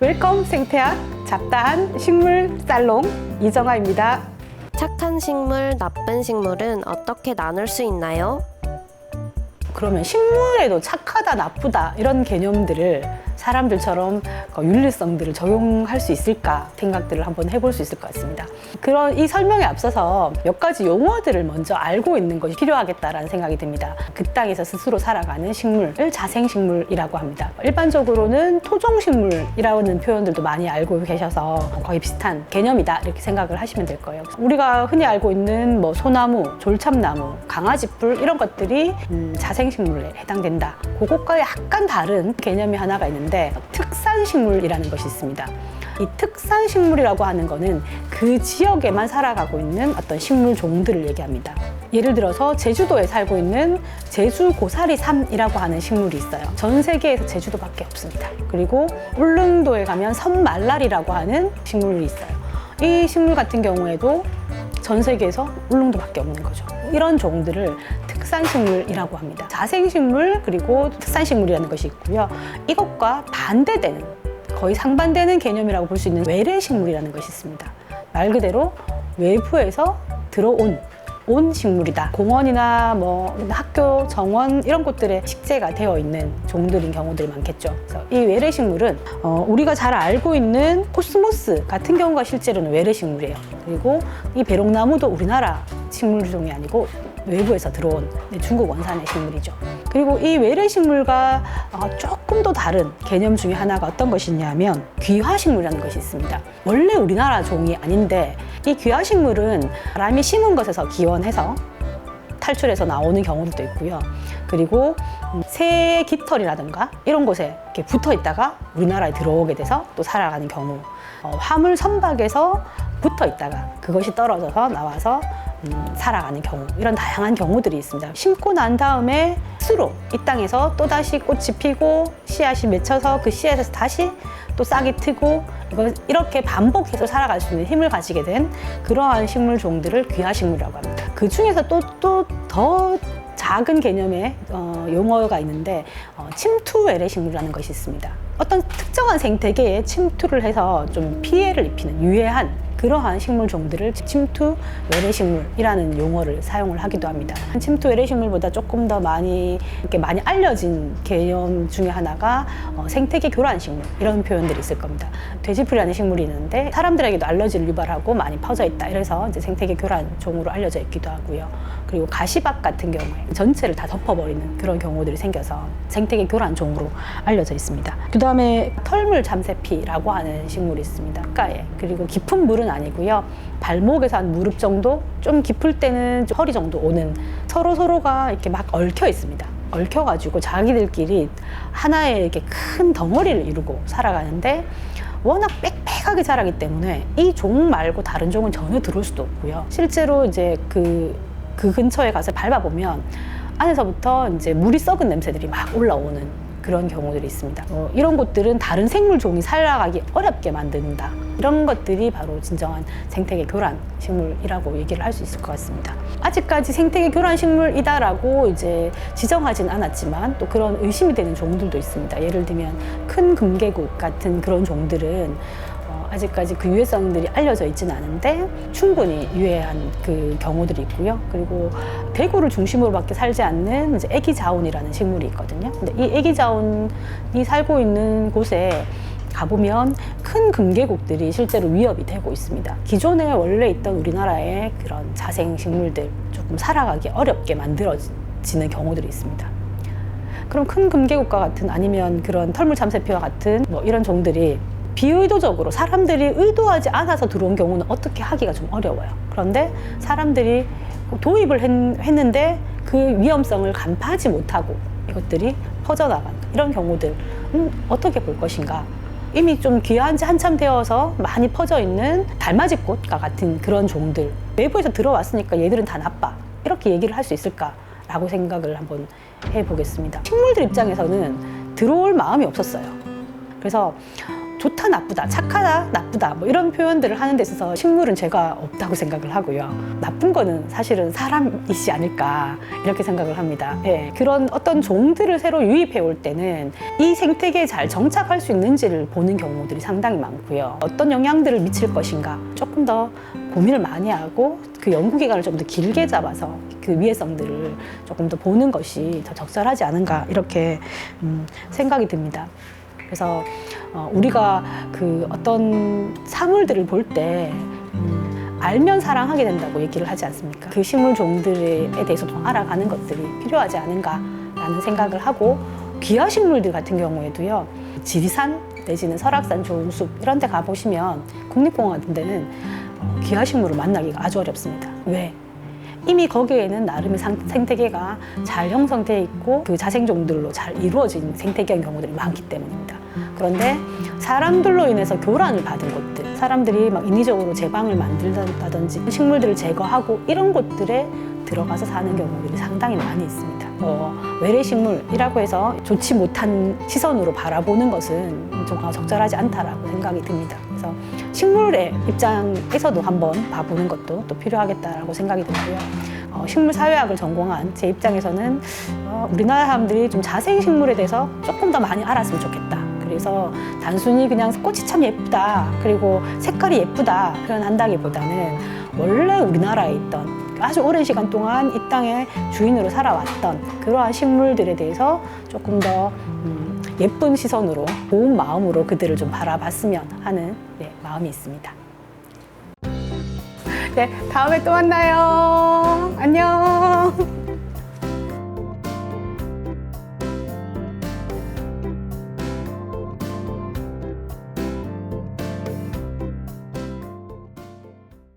웰컴 생태학 잡다한 식물 살롱 이정아입니다. 착한 식물, 나쁜 식물은 어떻게 나눌 수 있나요? 그러면 식물에도 착하다, 나쁘다 이런 개념들을 사람들처럼 윤리성들을 적용할 수 있을까 생각들을 한번 해볼 수 있을 것 같습니다. 그런 이 설명에 앞서서 몇 가지 용어들을 먼저 알고 있는 것이 필요하겠다라는 생각이 듭니다. 그 땅에서 스스로 살아가는 식물을 자생식물이라고 합니다. 일반적으로는 토종식물이라는 표현들도 많이 알고 계셔서 거의 비슷한 개념이다 이렇게 생각을 하시면 될 거예요. 우리가 흔히 알고 있는 뭐 소나무, 졸참나무, 강아지풀 이런 것들이 자생식물에 해당된다. 그것과 약간 다른 개념이 하나가 있는데 특산식물이라는 것이 있습니다. 이 특산식물이라고 하는 거는 그 지역에만 살아가고 있는 어떤 식물 종들을 얘기합니다. 예를 들어서 제주도에 살고 있는 제주고사리삼이라고 하는 식물이 있어요. 전 세계에서 제주도밖에 없습니다. 그리고 울릉도에 가면 섬말랄이라고 하는 식물이 있어요. 이 식물 같은 경우에도 전 세계에서 울릉도밖에 없는 거죠. 이런 종들을 특산식물이라고 합니다. 자생식물 그리고 특산식물이라는 것이 있고요. 이것과 반대되는 거의 상반되는 개념이라고 볼 수 있는 외래식물이라는 것이 있습니다. 말 그대로 외부에서 들어온 식물이다. 공원이나 뭐 학교, 정원 이런 곳들에 식재가 되어 있는 종들인 경우들이 많겠죠. 그래서 이 외래식물은 우리가 잘 알고 있는 코스모스 같은 경우가 실제로는 외래식물이에요. 그리고 이 배롱나무도 우리나라 식물종이 아니고 외부에서 들어온 중국 원산의 식물이죠. 그리고 이 외래식물과 조금 더 다른 개념 중에 하나가 어떤 것이냐면 귀화식물이라는 것이 있습니다. 원래 우리나라 종이 아닌데 이 귀화식물은 사람이 심은 것에서 기원해서 탈출해서 나오는 경우도 있고요. 그리고 새의 깃털이라든가 이런 곳에 이렇게 붙어 있다가 우리나라에 들어오게 돼서 또 살아가는 경우, 화물 선박에서 붙어 있다가 그것이 떨어져서 나와서 살아가는 경우, 이런 다양한 경우들이 있습니다. 심고 난 다음에 스스로 이 땅에서 또다시 꽃이 피고 씨앗이 맺혀서 그 씨앗에서 다시 또 싹이 트고 이렇게 반복해서 살아갈 수 있는 힘을 가지게 된 그러한 식물 종들을 귀화식물이라고 합니다. 그 중에서 또 더 작은 개념의 용어가 있는데 침투 외래식물이라는 것이 있습니다. 어떤 특정한 생태계에 침투를 해서 좀 피해를 입히는 유해한 그러한 식물 종들을 침투 외래식물이라는 용어를 사용을 하기도 합니다. 침투 외래식물보다 조금 더 많이 알려진 개념 중에 하나가 생태계 교란식물 이런 표현들이 있을 겁니다. 돼지풀이라는 식물이 있는데 사람들에게도 알러지를 유발하고 많이 퍼져 있다. 이래서 이제 생태계 교란 종으로 알려져 있기도 하고요. 그리고 가시박 같은 경우에 전체를 다 덮어버리는 그런 경우들이 생겨서 생태계 교란 종으로 알려져 있습니다. 그 다음에 털물 잠새피라고 하는 식물이 있습니다. 가에. 그리고 깊은 물은 아니고요. 발목에서 한 무릎 정도, 좀 깊을 때는 좀 허리 정도 오는 서로가 이렇게 막 얽혀 있습니다. 얽혀가지고 자기들끼리 하나의 이렇게 큰 덩어리를 이루고 살아가는데 워낙 빽빽하게 자라기 때문에 이 종 말고 다른 종은 전혀 들어올 수도 없고요. 실제로 이제 그 근처에 가서 밟아보면 안에서부터 이제 물이 썩은 냄새들이 막 올라오는 그런 경우들이 있습니다. 이런 곳들은 다른 생물 종이 살아가기 어렵게 만든다. 이런 것들이 바로 진정한 생태계 교란 식물이라고 얘기를 할 수 있을 것 같습니다. 아직까지 생태계 교란 식물이다라고 이제 지정하진 않았지만 또 그런 의심이 되는 종들도 있습니다. 예를 들면 큰 금계국 같은 그런 종들은 아직까지 그 유해성들이 알려져 있지는 않은데 충분히 유해한 그 경우들이 있고요. 그리고 대구를 중심으로밖에 살지 않는 이제 애기자운이라는 식물이 있거든요. 근데 이 애기자운이 살고 있는 곳에 가보면 큰 금계국들이 실제로 위협이 되고 있습니다. 기존에 원래 있던 우리나라의 그런 자생식물들 조금 살아가기 어렵게 만들어지는 경우들이 있습니다. 그럼 큰 금계국과 같은 아니면 그런 털물 잠새피와 같은 뭐 이런 종들이 비의도적으로 사람들이 의도하지 않아서 들어온 경우는 어떻게 하기가 좀 어려워요. 그런데 사람들이 도입을 했는데 그 위험성을 간파하지 못하고 이것들이 퍼져나가는 이런 경우들 어떻게 볼 것인가. 이미 좀 귀한 지 한참 되어서 많이 퍼져 있는 달맞이꽃과 같은 그런 종들, 외부에서 들어왔으니까 얘들은 다 나빠, 이렇게 얘기를 할 수 있을까라고 생각을 한번 해보겠습니다. 식물들 입장에서는 들어올 마음이 없었어요. 그래서 좋다, 나쁘다, 착하다, 나쁘다 뭐 이런 표현들을 하는 데 있어서 식물은 죄가 없다고 생각을 하고요. 나쁜 거는 사실은 사람이지 않을까 이렇게 생각을 합니다. 예, 그런 어떤 종들을 새로 유입해 올 때는 이 생태계에 잘 정착할 수 있는지를 보는 경우들이 상당히 많고요. 어떤 영향들을 미칠 것인가 조금 더 고민을 많이 하고 그 연구 기간을 좀 더 길게 잡아서 그 위해성들을 조금 더 보는 것이 더 적절하지 않은가 이렇게 생각이 듭니다. 그래서 우리가 그 어떤 사물들을 볼 때 알면 사랑하게 된다고 얘기를 하지 않습니까? 그 식물 종들에 대해서 더 알아가는 것들이 필요하지 않은가라는 생각을 하고 귀화 식물들 같은 경우에도요. 지리산 내지는 설악산 좋은 숲 이런 데 가보시면 국립공원 같은 데는 귀화 식물을 만나기가 아주 어렵습니다. 왜? 이미 거기에는 나름의 생태계가 잘 형성되어 있고 그 자생종들로 잘 이루어진 생태계인 경우들이 많기 때문입니다. 그런데 사람들로 인해서 교란을 받은 곳들, 사람들이 막 인위적으로 제방을 만들다든지 식물들을 제거하고 이런 곳들에 들어가서 사는 경우들이 상당히 많이 있습니다. 외래식물이라고 해서 좋지 못한 시선으로 바라보는 것은 좀 적절하지 않다라고 생각이 듭니다. 그래서 식물의 입장에서도 한번 봐보는 것도 또 필요하겠다라고 생각이 들고요. 식물 사회학을 전공한 제 입장에서는 우리나라 사람들이 좀 자생식물에 대해서 조금 더 많이 알았으면 좋겠다. 그래서 단순히 그냥 꽃이 참 예쁘다, 그리고 색깔이 예쁘다 표현한다기보다는 원래 우리나라에 있던 아주 오랜 시간 동안 이 땅의 주인으로 살아왔던 그러한 식물들에 대해서 조금 더 예쁜 시선으로, 고운 마음으로 그들을 좀 바라봤으면 하는 마음이 있습니다. 네, 다음에 또 만나요.